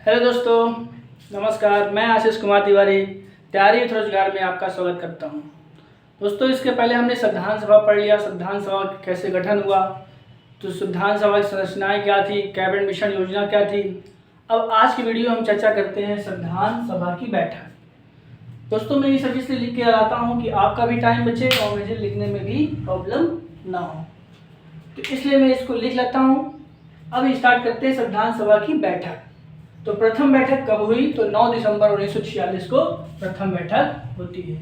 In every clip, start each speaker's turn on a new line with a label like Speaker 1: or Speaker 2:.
Speaker 1: Hello दोस्तों, नमस्कार। मैं आशीष कुमार तिवारी तैयारी विथ रोजगार में आपका स्वागत करता हूं। दोस्तों, इसके पहले हमने संविधान सभा पढ़ लिया। संविधान सभा कैसे गठन हुआ, तो संविधान सभा की संरचनाएं क्या थी, कैबिनेट मिशन योजना क्या थी। अब आज की वीडियो हम चर्चा करते हैं संविधान सभा की बैठक। दोस्तों, मैं ये सब इसलिए लिख के लाता हूँ कि आपका भी टाइम बचे और मुझे लिखने में भी प्रॉब्लम ना हो, तो इसलिए मैं इसको लिख लेता हूँ। अब स्टार्ट करते हैं संविधान सभा की बैठक। तो प्रथम बैठक कब हुई, तो 9 दिसंबर 1946 को प्रथम बैठक होती है।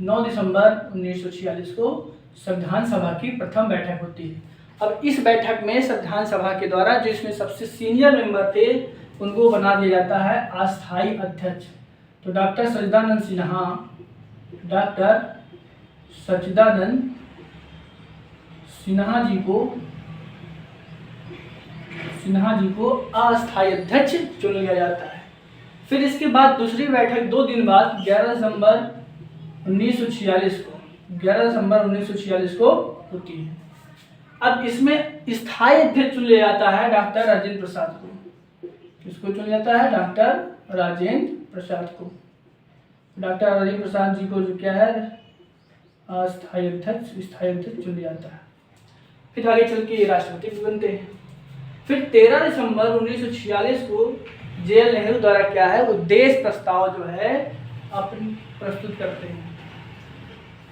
Speaker 1: 9 दिसंबर 1946 को संविधान सभा की प्रथम बैठक होती है। अब इस बैठक में संविधान सभा के द्वारा जो इसमें सबसे सीनियर मेंबर थे उनको बना दिया जाता है अस्थायी अध्यक्ष। तो डॉक्टर सच्चिदानंद सिन्हा जी को अस्थायी अध्यक्ष चुन लिया जाता है। फिर इसके बाद दूसरी बैठक 2 दिन बाद 11 दिसंबर 1946 को होती है। अब इसमें स्थायी अध्यक्ष चुन लिया जाता है डॉक्टर राजेंद्र प्रसाद को। किसको चुन जाता है? डॉक्टर राजेंद्र प्रसाद को। डॉक्टर राजेंद्र प्रसाद जी को जो क्या है स्थायी अध्यक्ष चुन लिया जाता है। फिर आगे चल के राष्ट्रपति भी बनते हैं। फिर 13 दिसंबर 1946 को JL नेहरू द्वारा क्या है उद्देश्य प्रस्ताव जो है अपनी प्रस्तुत करते हैं।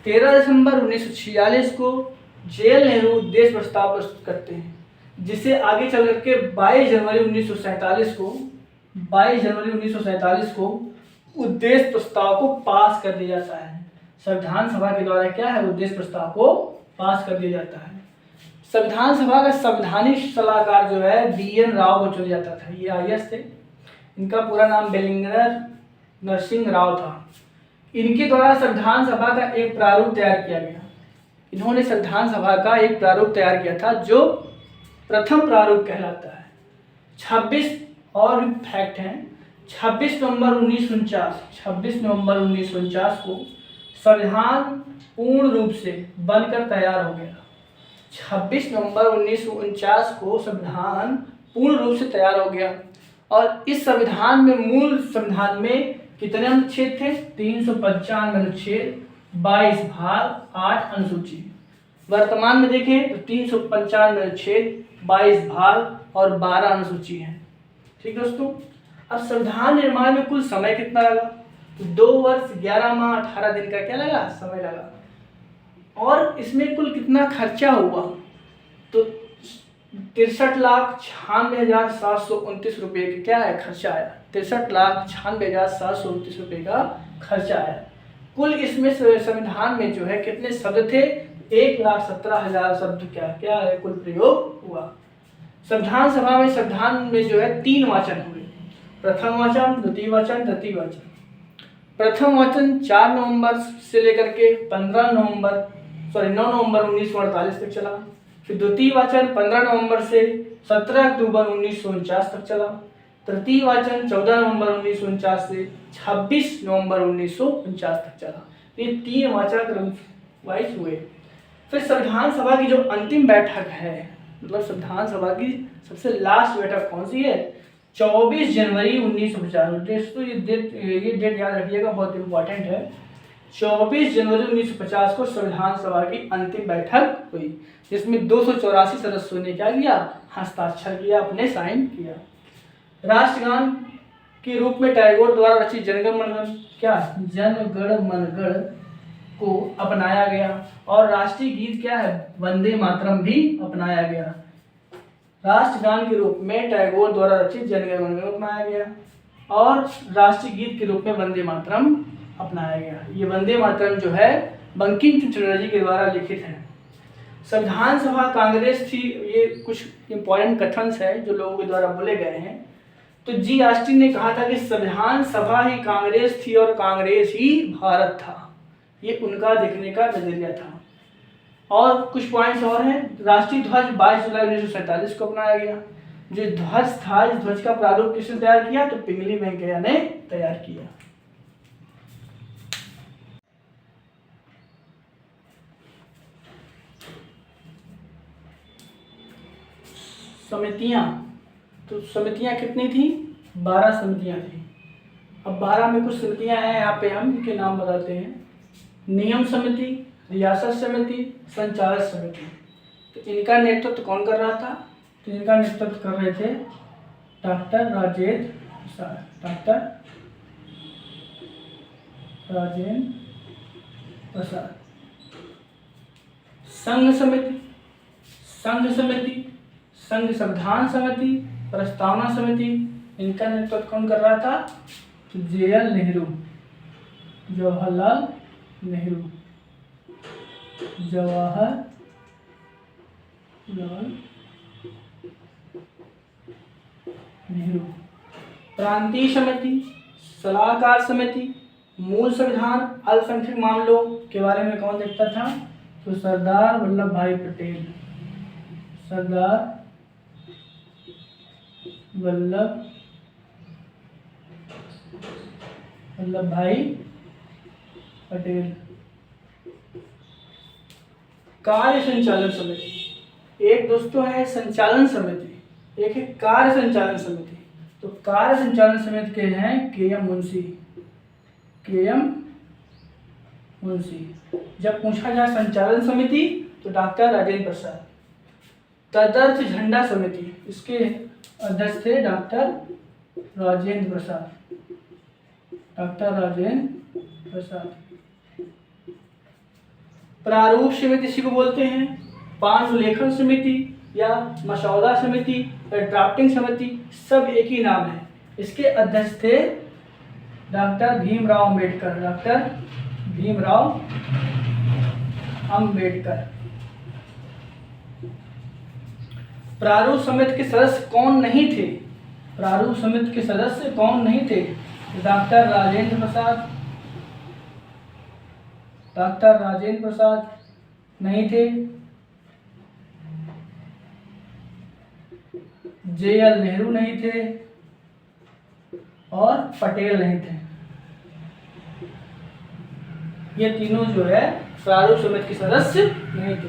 Speaker 1: 13 दिसंबर 1946 को JL नेहरू उद्देश्य प्रस्ताव प्रस्तुत करते हैं, जिसे आगे चल करके 22 जनवरी 1947 को उद्देश्य प्रस्ताव को पास कर दिया जाता है। संविधान सभा के द्वारा क्या है उद्देश्य प्रस्ताव को पास कर दिया जाता है। संविधान सभा का संवैधानिक सलाहकार जो है BN राव को चुना जाता था। ये IAS थे। इनका पूरा नाम बेलिंगर नरसिंह राव था। इनके द्वारा संविधान सभा का एक प्रारूप तैयार किया गया। इन्होंने संविधान सभा का एक प्रारूप तैयार किया था जो प्रथम प्रारूप कहलाता है। 26 और फैक्ट हैं। 26 नवंबर 1949 को संविधान पूर्ण रूप से बनकर तैयार हो गया। 26 नवंबर 1949 को संविधान पूर्ण रूप से तैयार हो गया। और इस संविधान में मूल संविधान में कितने अनुच्छेद थे? 395 अनुच्छेद, 22 भाग, 8 अनुसूची। वर्तमान में देखें तो 395 अनुच्छेद, 22 भाग और 12 अनुसूची है। ठीक दोस्तों, अब संविधान निर्माण में कुल समय कितना लगा? तो 2 वर्ष 11 माह 18 दिन का क्या लगा समय लगा। और इसमें कुल कितना खर्चा हुआ? तो 63,96,729 रुपये का क्या है खर्चा आया। 63,96,729 रुपये का खर्चा आया। कुल इसमें संविधान में जो है कितने शब्द थे? 1,17,000 शब्द क्या है कुल प्रयोग हुआ। संविधान में जो है 3 वाचन हुए। प्रथम वाचन, द्वितीय वाचन, तृतीय वाचन। प्रथम वाचन 4 नवंबर से लेकर के 9 नवंबर 1948 तक चला। फिर द्वितीय वाचन 15 नवंबर से 17 अक्टूबर 1949 तक चला। तृतीय वाचन 14 नवंबर 1949 से 26 नवंबर 1949 तक चला। ये 3 वाचन क्रम वाइज हुए। फिर संविधान सभा की जो अंतिम बैठक है, मतलब संविधान सभा की सबसे लास्ट बैठक कौन सी है? 24 जनवरी 1950। तो ये डेट याद रखिएगा, बहुत इंपॉर्टेंट है। 24 जनवरी 1950 को संविधान सभा की अंतिम बैठक हुई, जिसमें 284 सदस्यों ने क्या किया? हस्ताक्षर किया, अपने साइन किया। राष्ट्रगान के रूप में टैगोर द्वारा रचित जनगण मन को अपनाया गया। और राष्ट्रीय गीत क्या है? वंदे मातरम भी अपनाया गया। राष्ट्रगान के रूप में टैगोर द्वारा रचित जनगण मन को अपनाया गया और राष्ट्रीय गीत के रूप में वंदे मातरम अपनाया गया। ये वंदे मातरम जो है बंकिम चंद्र चटर्जी के द्वारा लिखित है। संविधान सभा कांग्रेस थी। ये कुछ इंपॉर्टेंट कथन है जो लोगों के द्वारा बोले गए हैं। तो G. ऑस्टिन ने कहा था कि संविधान सभा ही कांग्रेस थी और कांग्रेस ही भारत था। ये उनका देखने का नजरिया था। और कुछ पॉइंट्स और हैं। राष्ट्रीय ध्वज 22 जुलाई 1947 को अपनाया गया। जो ध्वज था, इस ध्वज का प्रारूप किसने तैयार किया? तो पिंगली वेंकैया ने तैयार किया। समितियां, तो समितियां कितनी थी? 12 समितियाँ थी। अब 12 में कुछ समितियाँ हैं, यहाँ पे हम इनके नाम बताते हैं। नियम समिति, रियासत समिति, संचालक समिति। तो इनका नेतृत्व कौन कर रहा था? तो इनका नेतृत्व कर रहे थे डॉक्टर राजेंद्र प्रसाद। डॉक्टर राजेंद्र प्रसाद। संघ समिति, संघ समिति, संघ संविधान समिति, प्रस्तावना समिति, इनका नेतृत्व कौन कर रहा था? JL नेहरू, जवाहरलाल नेहरू, जवाहरलाल नेहरू। प्रांतीय समिति, सलाहकार समिति, मूल संविधान, अल्पसंख्यक मामलों के बारे में कौन देखता था? तो सरदार वल्लभ भाई पटेल। सरदार वल्लभ भाई पटेल। कार्य संचालन समिति, एक दोस्तों है संचालन समिति, एक है कार्य संचालन समिति। तो कार्य संचालन समिति के हैं KM मुंशी। KM मुंशी। जब पूछा जाए संचालन समिति तो डॉक्टर राजेंद्र प्रसाद। तदर्थ झंडा समिति, इसके अध्यक्ष थे डॉक्टर राजेंद्र प्रसाद। डॉक्टर राजेंद्र प्रसाद। प्रारूप समिति इसी को बोलते हैं। पांचुलेखन समिति या मसौदा समिति या ड्राफ्टिंग समिति, सब एक ही नाम है। इसके अध्यक्ष थे डॉक्टर भीमराव अंबेडकर। डॉक्टर भीमराव अंबेडकर। प्रारूप समिति के सदस्य कौन नहीं थे? प्रारूप समिति के सदस्य कौन नहीं थे? डॉक्टर राजेंद्र प्रसाद। डॉक्टर राजेंद्र प्रसाद नहीं थे। JL नेहरू नहीं थे और पटेल नहीं थे। ये तीनों जो है प्रारूप समिति के सदस्य नहीं थे।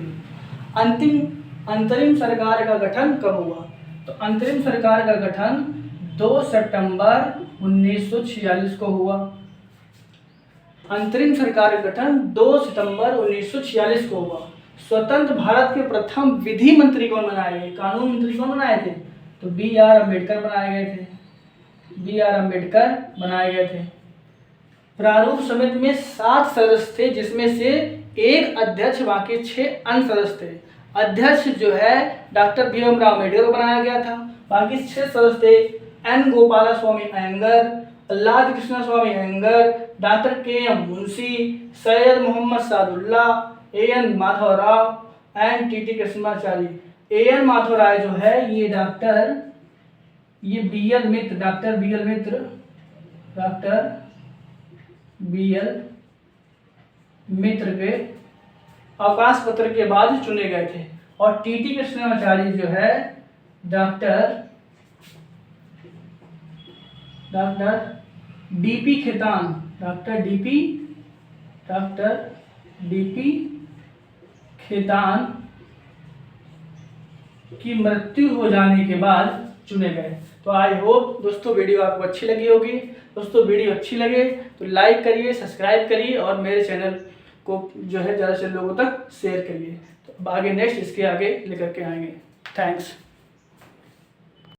Speaker 1: अंतरिम सरकार का गठन कब हुआ? तो अंतरिम सरकार का गठन 2 सितंबर 1946 को हुआ। अंतरिम सरकार का गठन 2 सितंबर 1946 को हुआ। स्वतंत्र भारत के प्रथम विधि मंत्री कौन बनाए गए? कानून मंत्री कौन बनाए थे? तो BR अम्बेडकर बनाए गए थे। BR अम्बेडकर बनाए गए थे। प्रारूप समिति में 7 सदस्य थे, जिसमें से एक अध्यक्ष, बाकी 6 अन्य सदस्य थे। अध्यक्ष जो है डॉक्टर भीमराव अम्बेडकर को बनाया गया था। बाकी 6 सदस्य थे N Gopalaswami Ayyangar, Alladi Krishna Swami Ayyangar, doctor KM Munshi, Syed Mohammad Saadulla, AN Madhavrao and TT Krishnacharya. AN Madhavrai जो है ये BL Mitra, doctor BL Mitra के अवकाश पत्र के बाद चुने गए थे। और TT कृष्णाचार्य जो है doctor DP Khetan, doctor DP Khetan की मृत्यु हो जाने के बाद चुने गए। तो आई होप दोस्तों वीडियो आपको अच्छी लगी होगी। दोस्तों वीडियो अच्छी लगे तो लाइक करिए, सब्सक्राइब करिए और मेरे चैनल को जो है ज़्यादा से लोगों तक शेयर करिए। तो आगे नेक्स्ट इसके आगे लेकर के आएंगे। थैंक्स।